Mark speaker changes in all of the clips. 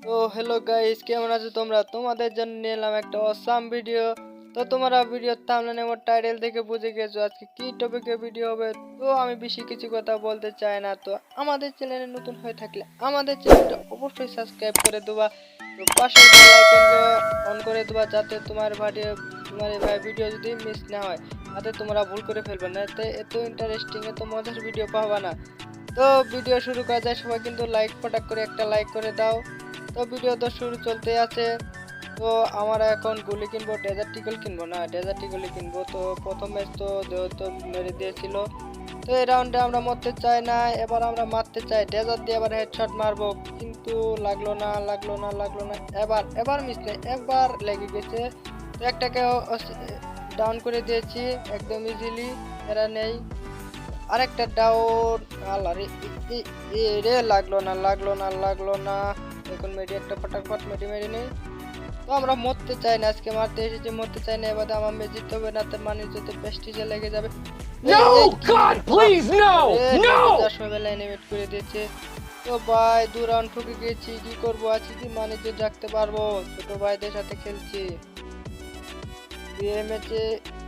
Speaker 1: তো hello guys, কেমন আছো তোমরা? তোমাদের জন্য নিয়ে এলাম একটা অসাম ভিডিও। তো তোমরা ভিডিওর থাম্বনেল এবং টাইটেল দেখে বুঝে গেছো আজকে কি টপিকে ভিডিও হবে। তো আমি বেশি কিছু কথা বলতে চাই না। তো আমাদের চ্যানেলে নতুন হয়ে থাকলে আমাদের চ্যানেলটা অবশ্যই সাবস্ক্রাইব করে দেবা। তো পাশের বেল আইকনটা অন করে দেবা যাতে তোমার ভাই ভিডিও যদি মিস না হয়, যাতে তোমরা ভুল করে ফেলবে না, এত ইন্টারেস্টিং এত মজার ভিডিও পাবা না। তো ভিডিও শুরু করা যায়, সবাই কিন্তু লাইক ফটাক করে একটা লাইক করে দাও। তো ভিডিও তো শুরু চলতে আছে। তো আমরা এখন গুলি কিনবো, ডেজার্ট টিকল কিনবো না, ডেজার্ট টিকলই কিনবো। তো প্রথম ম্যাচ তো যেহেতু মেরে দিয়েছিল, তো এই রাউন্ডে আমরা মরতে চাই না, এবার আমরা মারতে চাই। ডেজার্ট দিয়ে এবার হেডশট মারবো, কিন্তু লাগলো না। এবার এবার মিস নেই, এবার লেগে গেছে। তো একটাকে ডাউন করে দিয়েছি একদম ইজিলি, এরা নেই। আরেকটা ডাউন। আল্লাহ রে, লাগলো না। এখন মেডি একটা ফটাফট মেডি নেই। তো আমরা মরতে চাই না, আজকে মারতে এসেছি, মরতে চাই না। এবার আমার মেয়ে জিততে হবে, না তার মানে যদি প্রেস্টিজে লেগে যাবে।
Speaker 2: No, God, please, no, no!
Speaker 1: Animate করে দিয়েছে। তো ভাই 2 রাউন্ড ঠকে গেছি, কি করবো? আজকে কি মানে যে রাখতে পারবো? ছোট ভাইদের সাথে খেলছি। ম্যাচে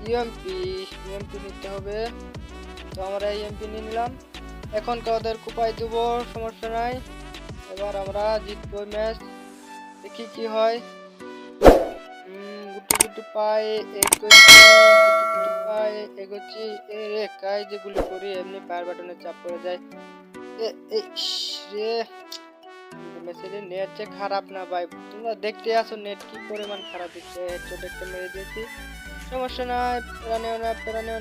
Speaker 1: ইএমপি নিতে হবে। তো আমরা ইএমপি নিয়ে নিলাম। এখন ওদের কুপাই দেবো, সমস্যা নাই। এবার আমরা জিতবো ম্যাচ, দেখি কি হয়। গুটি পাই এগোচ্ছি। রে কাই যে গুলি করি এমনি ফায়ার বাটনে চাপ পড়ে যায়। মেসেজে নেট যে খারাপ না ভাই, তোমরা দেখতে আসো নেট কি পরিমাণ খারাপ দিচ্ছে। হেডশট একটা মেরে দিয়েছি, সমস্যা নাই। প্যারা নেও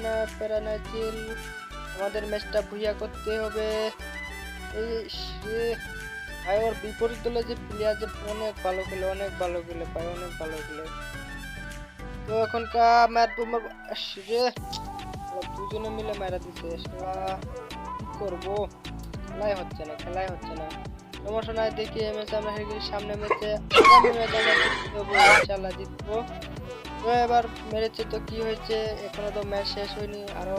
Speaker 1: না চিল। আমাদের ম্যাচটা ভুইয়া করতে হবে। ভাই ওর বিপরীত দলে যে প্লেয়ার যে অনেক ভালো খেলে ভাই, অনেক ভালো খেলে। তো এখনকার মারবো দুজনে মিলে মারা দিচ্ছে। কি করবো? খেলাই হচ্ছে না। সমস্যা নাই, দেখি এই ম্যাচে আমরা হেরে গেছি। সামনে ম্যাচে আগামী ম্যাচে আমরা জিতবো, ইনশাআল্লাহ জিতবো। তো এবার মেরেছে, তো কি হয়েছে? এখনো তো ম্যাচ শেষ হয়নি, আরো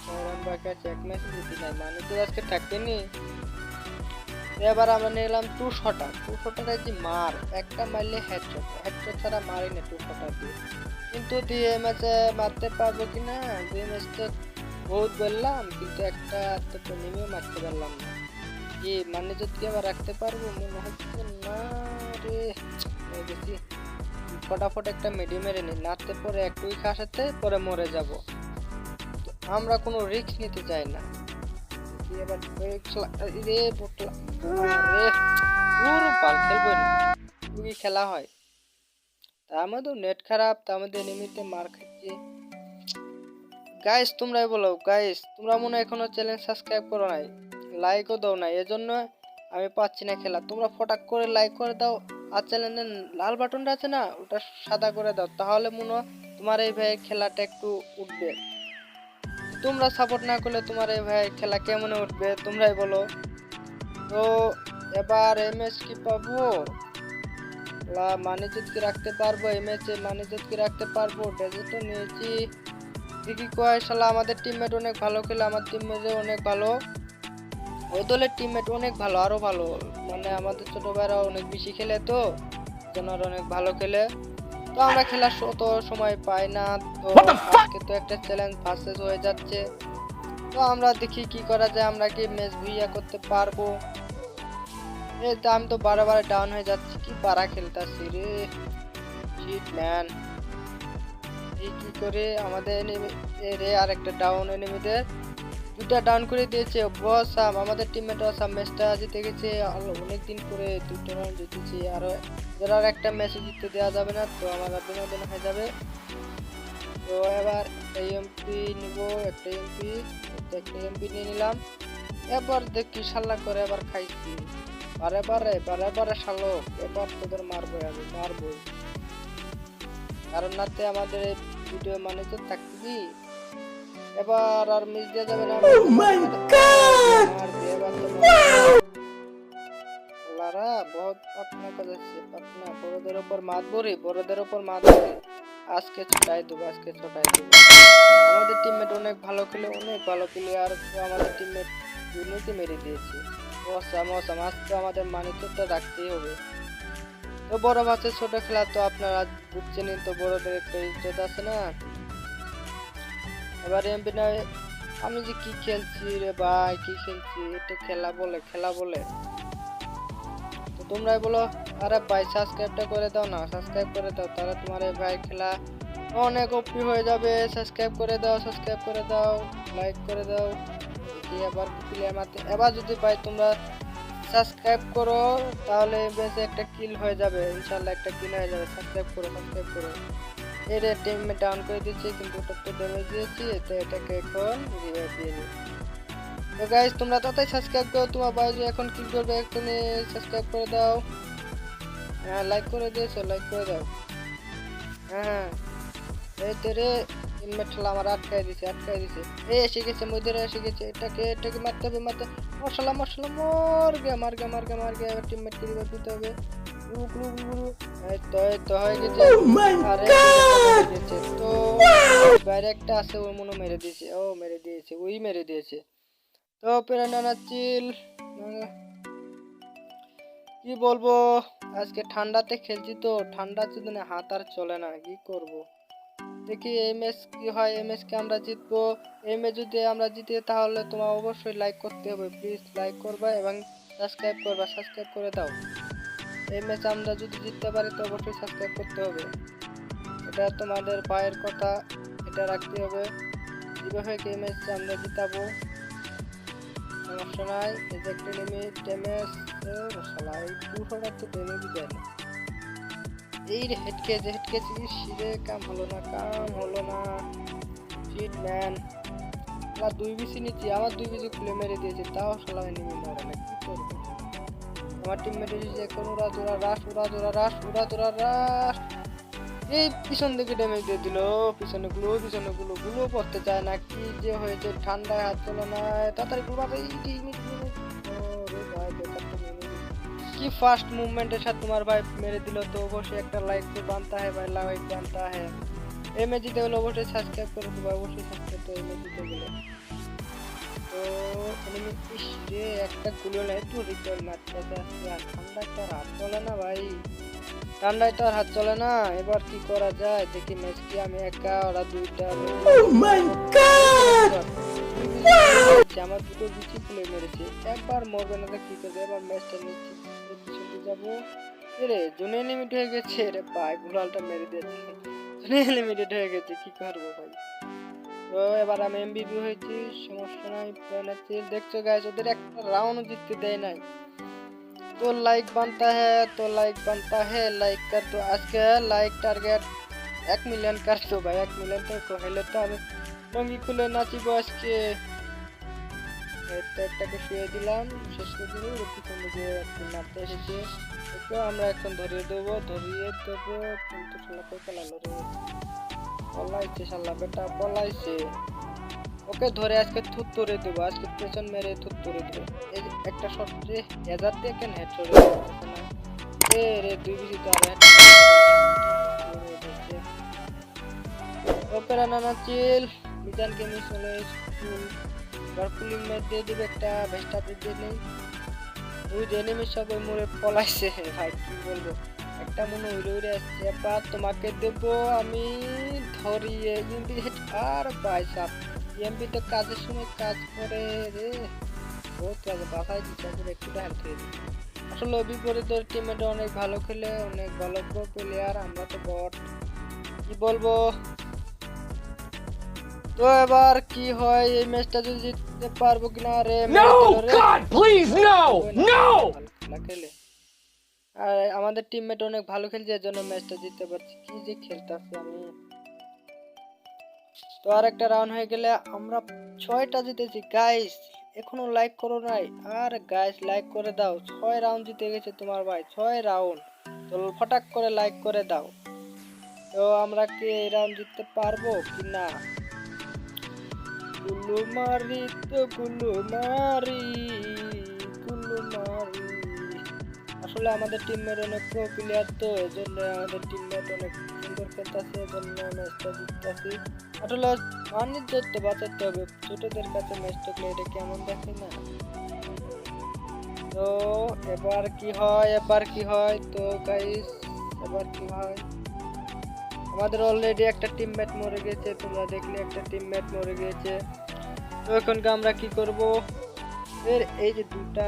Speaker 1: 6 রাউন্ড বাকি আছে। এক ম্যাচ জিতি নাই মানে তো আজকে থাকবেনি। এবার আমরা নিলাম টু শটার যে মার, একটা মারলে হেডশট ছাড়া মারি না টু শটার দিয়ে। কিন্তু দিয়ে ম্যাচে মারতে পারবো কিনা? দুই ম্যাচটা বহুত বললাম, কিন্তু একটা তো নেমেও মারতে পারলাম না। কি মানে যদি আবার রাখতে পারবো? মনে হচ্ছে না রে। দেখি ফটাফট একটা মিডিয়াম মেরে নি, নাড়তে পরে এক উইক আসাতে পরে মরে যাব। আমরা কোনো রিস্ক নিতে চাই না। এবার খেলা হয়, তার মধ্যে নেট খারাপ, তার মধ্যে এনিমিতে মার খাচ্ছি। গাইস তোমরাই বলো, গাইস তোমরা মনে হয় এখনো চ্যানেল সাবস্ক্রাইব করো নাই, লাইকও দাও না, এজন্য আমি পাচ্ছি না খেলা। তোমরা ফটাক করে লাইক করে দাও, আর চ্যানেলের লাল বাটনটা আছে না, ওটা সাদা করে দাও, তাহলে মনে হয় তোমার এই ভাই খেলাটা একটু উঠবে। তোমরা সাপোর্ট না করলে তোমার এই ভাই খেলা কেমন উঠবে তোমরাই বলো। তো এবার এমএস কি পাবো? মানিজতকে রাখতে পারবো, এমএসে মানিজতকে রাখতে পারবো। ডেজার্টও নিয়েছি, দেখি কয় শালা। আমাদের টিমমেট অনেক ভালো খেলে, আমার টিমমেট অনেক ভালো, ওই দলের টিমমেট অনেক ভালো, আরো ভালো। মানে আমাদের ছোট ভাইরা অনেক বেশি খেলে, তো ওনারা অনেক ভালো খেলে। তো আমরা খেলার অত সময় পাই না। তো আজকে তো একটা চ্যালেঞ্জ ভার্সেস হয়ে যাচ্ছে। তো আমরা দেখি কি করা যায়, আমরা কি ম্যাচ ভুইয়া করতে পারবো। আমি তো বারে ডাউন হয়ে যাচ্ছি, কি পারা খেলতাছি রে, শিট ম্যান। কি করে আমাদের রে আর একটা ডাউন, এনিমিদের দুটা ডাউন করে দিয়েছে। অসাম, আমাদের টিমমেট অসাম, ম্যাচটা জিতে গেছে অনেকদিন পরে, দুটো রাউন্ড জিতেছি। আর একটা ম্যাচ জিততে দেওয়া যাবে না, তো আমার বিনোদন হয়ে যাবে। তো এবার এমপি নিব, একটা এমপি নিয়ে নিলাম। এবার দেখি শাল্লা করে এবার খাইছি, বারে শালো। এবার তোদের মারবো, কারণ নাতে আমাদের ভিডিও মানে তো থাকবি। এবার আর মিস দেওয়া যাবে না।
Speaker 2: Oh my God!
Speaker 1: লারা বহুত পাটনা করেছে, পাটনা বড়দের উপর মাত। আজকে ছোটাই দেবো। আমাদের টিমমেট অনেক ভালো খেলে, আর আমাদের টিমমেট দুর্নীতি মেরে দিয়েছে। অসাম আজকে আমাদের মানিকটা রাখতেই হবে। তো বড় মাছের ছোট খেলা তো আপনারা বুঝছেনই, তো বড়দের একটা ইজ্জত আছে না। এবার এমপি নয়, আমি যে কি খেলছি রে ভাই, কি খেলছি, এটা খেলা বলে। তো তোমরাই বলো, আরে ভাই সাবস্ক্রাইবটা করে দাও না, সাবস্ক্রাইব করে দাও, তাহলে তোমার এই ভাই খেলা অনেক ওপি হয়ে যাবে। সাবস্ক্রাইব করে দাও, লাইক করে দাও। দেখি এবার প্লেয়ার মারতে, এবার যদি ভাই তোমরা সাবস্ক্রাইব করো তাহলে বেশ একটা কিল হয়ে যাবে, ইনশাআল্লাহ একটা কিল হয়ে যাবে। সাবস্ক্রাইব করো। এর টিমে ডাউন করে দিচ্ছি, কিন্তু ওটা তো ড্যামেজ দিয়েছি, তো এটাকে এখন রিভাইভ দিয়ে দিই। তো গাইস তোমরা তাড়াতাড়ি সাবস্ক্রাইব করো, তোমার ভাই যে এখন কি করবে, এখনই সাবস্ক্রাইব করে দাও। হ্যাঁ লাইক করে দিয়েছো, লাইক করে দাও। হ্যাঁ এই তো রে, টিমমেট আমার আটকাই দিছে। এসে গেছে, মধ্যে এসে গেছে, এটাকে মারতে হবে। মশলা মার গে। এবার টিমমেটকে রিভাইভ দিতে হবে। এই তো হয়ে গেছে। আরে গেছে তো, বাইরে একটা আছে, ওর মনে মেরে দিয়েছে। তো পেরানা চিল, কি বলবো, আজকে ঠান্ডাতে খেলছি তো, ঠান্ডার জন্য হাত আর চলে না, কি করব। দেখি এই ম্যাচ কি হয়, এই ম্যাচকে আমরা জিতবো। এই ম্যাচ যদি আমরা জিতি তাহলে তোমার অবশ্যই লাইক করতে হবে, প্লিজ লাইক করবা এবং সাবস্ক্রাইব করে দাও। এই ম্যাচ আমরা যদি জিততে পারি তো অবশ্যই সাবস্ক্রাইব করতে হবে, এটা তোমাদের ভাইয়ের কথা, এটা রাখতে হবে। যেভাবে এই ম্যাচ আমরা জিতাবো, সমস্যা নাই। এই যে একটা লিমিট ড্যামেজ, শালাই পুরোটা তো ড্যামেজ দেয় না। এই হেডকে শিরে কাম হলো না। শিট ম্যান, আমার 2 বিসি নিচ্ছি, আমার 2 বিসি খুলে মেরে দিয়েছে, তাও শালা এনিমি মারে না, কি করবো। আমার টিমমেট এসেছে এখন, উড়া দৌড়া রাশ। এই পিছন দিকে ড্যামেজ দিয়ে দিল, পিছনে গুলো পড়তে চায় না, কি যে হয়েছে, ঠান্ডায় হাত চলে না, তাড়াতাড়ি কি ফাস্ট মুভমেন্টের সাথে তোমার ভাই মেরে দিল। তো অবশ্যই একটা লাইক তো বানতা है ভাই, লাইক বানতা है। এই ম্যাচ জিতে হলে অবশ্যই সাবস্ক্রাইব করে দেবো, অবশ্যই সাবস্ক্রাইব তো এই ম্যাচ জিতে গেলে। তো এনিমি রে একটা গুলো নাই, একটু রিকল মারতে আসছে, আর ঠান্ডায় তো হাত চলে না ভাই, এবার কি করা যায়, দেখি ম্যাচ কি আমি একা, ওরা দুইটা।
Speaker 2: Oh my God!
Speaker 1: আমার দুটো বিচি খুলে মেরেছে, একবার মরবে না, কি করবে, এবার ম্যাচটা নিচ্ছি, পিছনে যাবো। রে জোনে লিমিট হয়ে গেছে রে ভাই, গুলালটা মেরে দিয়েছে, জোনে লিমিটেড হয়ে গেছে, কি করবো ভাই। তো এবার আমি এমবিপি হয়েছি, সমস্যা নাই। দেখছো গাইস, ওদের একটা রাউন্ড জিততে দেয় নাই। तो लाइक बनता है, लाइक कर दो। आज के लाइक टारगेट 1 मिलियन कर दो भाई, 1 मिलियन तो कहले तो আমি রঙি খুলে নাচিব আজকে। একটাকে শুয়ে দিলাম, শেষ করে দিব। পিছনে যে একটা মারতে এসেছে, তো আমরা এখন ধরিয়ে দেবো, কিন্তু শালা কই পালালো রে, পলাইছে শালা, বেটা পলাইছে। ওকে ধরে আজকে থুত্তুরে দেবো, আজকে পেছন মেরে থুত্তুরে দেবো। এই একটা শট রে, হেজার দিয়ে কেন হেড চলে যাচ্ছে না রে, 2 বিসি তো আর হেড ওপেরা নানা চিল মিজান কে মিস হলে স্কুল বারকুলিং ম্যাচ দিয়ে দিবে, একটা ভেস্টা দিয়ে নেই। ওই এনিমি সবাই মরে পলাইছে ভাই, কি বলবো, একটা মনে উড়ে আসছে। এবার তোমাকে দেবো আমি ধরিয়ে ইম্পি হেড, আর ভাই সাপ এমপি তো কাজের সময় কাজ করে রে, বহুত কাজে বাসায় দিচ্ছে, একটু হেল্প করে দিই। আসলে বিপরীতের টিমমেট অনেক ভালো খেলে, অনেক ভালো প্রো প্লেয়ার, আমরা তো বট, কি বলবো। তো এবার কি হয়, এই ম্যাচটা যদি জিততে পারবো কিনা রে।
Speaker 2: No! God, please, no! No!
Speaker 1: খেলে আর আমাদের টিমমেট অনেক ভালো খেলছে, এর জন্য ম্যাচটা জিততে পারছি, কি যে খেলতেছি আমি। তো আর একটা রাউন্ড হয়ে গেলে আমরা 6টা জিতেছি গাইস, এখনো লাইক করো নাই, আর গাইস লাইক করে দাও। 6 রাউন্ড জিতে গেছে তোমার ভাই, 6 রাউন্ড, তো ফটাক করে লাইক করে দাও। তো আমরা কি এই রাউন্ড জিততে পারবো কি না। গুলু মারি তো গুলু মারি, আসলে আমাদের টিমমেট অনেক প্রো প্লেয়ার, তো এজন্য আমাদের টিমমেট অনেক সুন্দর খেলতেছে, এজন্য ম্যাচটা জিততেছি। আসলে বাণিজ্য বাঁচাতে হবে, ছোটদের কাছে ম্যাচটা খেলে এটা কেমন দেখে না। তো এবার কি হয় তো গাইস এবার কি হয়, আমাদের অলরেডি একটা টিমমেট মরে গেছে, তোমরা দেখলে একটা টিমমেট মরে গেছে। তো এখন আমরা কি করব, এর এই যে দুটা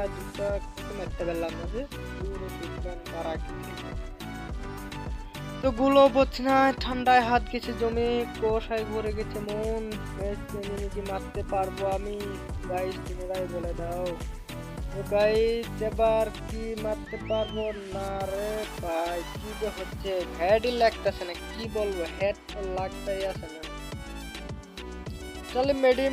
Speaker 1: মারতে পারলাম না যে পুরো দুজন মারা গেছে। তো গুলো বলছি না, ঠান্ডায় হাত গেছে জমে, কুয়াশায় ভরে গেছে মন, কি মারতে পারবো আমি গাইস, তোমরাই বলে দাও। তো গাইস এবার কি মারতে পারবো না রে ভাই, কি যে হচ্ছে, হেডই লাগতেছে না, কি বলবো, হেড তো লাগতেই আছে না। চলে মেডি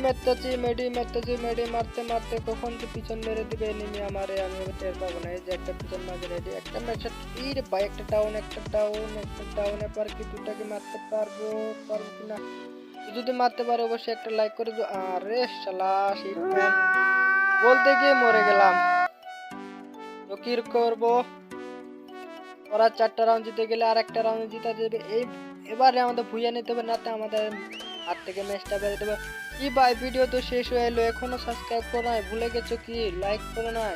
Speaker 1: মারতে মারতে কখন তো পিছন মেরে দিবে এনিমি আমারে, আমি টের পাবো না। এই যে একটা পিছন মাঝে রেডি, একটা ম্যাচ রে ভাই, একটা ডাউন এবার কি দুটাকে মারতে পারবো কিনা। যদি মারতে পারো অবশ্যই একটা লাইক করে দিও। আরে শালা শিটম্যান, বলতে গিয়ে মরে গেলাম। তো কি করবো, ওরা 4টা রাউন্ড জিতে গেলে আর একটা রাউন্ড জিতা যাবে। এবারে আমাদের ভুইয়া নিতে হবে, নাতে আমাদের হাত থেকে ম্যাচটা বেড়ে দেবে। কি ভাই, ভিডিও তো শেষ হয়ে এলো, এখনো সাবস্ক্রাইব করো নাই, ভুলে গেছো কি, লাইক করো নাই,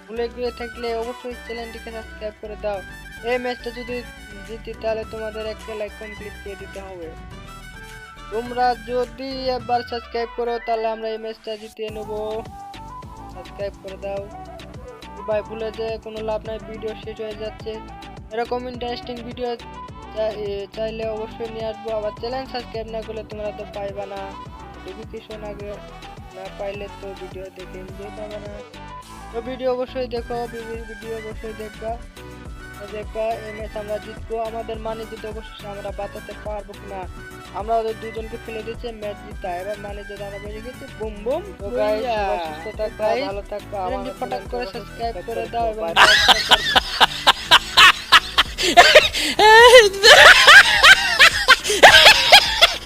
Speaker 1: ভুলে গিয়ে থাকলে অবশ্যই চ্যানেলটিকে সাবস্ক্রাইব করে দাও। এই ম্যাচটা যদি জিতি তাহলে তোমাদের একটা লাইক কমপ্লিট করে দিতে হবে। তোমরা যদি একবার সাবস্ক্রাইব করো তাহলে আমরা এই ম্যাচটা জিতিয়ে নেব, সাবস্ক্রাইব করে দাও ভাই, ভুলে যে কোনো লাভ নাই, ভিডিও শেষ হয়ে যাচ্ছে। এরকম ইন্টারেস্টিং ভিডিও চাইলে অবশ্যই নিয়ে আসবো। আবার চ্যানেল সাবস্ক্রাইব না করলে তোমরা তো পাইবা না, নোটিফিকেশন আগে না পাইলে তো ভিডিও দেখে এনজয় পাবে না। তো ভিডিও অবশ্যই দেখো, ভিডিও অবশ্যই দেখবা। এই ম্যাচ আমরা জিতবো, আমাদের মানে জিতে অবশ্যই আমরা বাঁচাতে পারবো কিনা। আমরা ওদের দুজনকে ফেলে দিয়েছি, ম্যাচ জিতা, এবার মানে যে দাঁড়া বেজে গেছে, বুম বুম। তো গাইস সুস্থ থাকবা, ভালো থাকবা, আমাদের ফটাক করে সাবস্ক্রাইব করে দাও এবং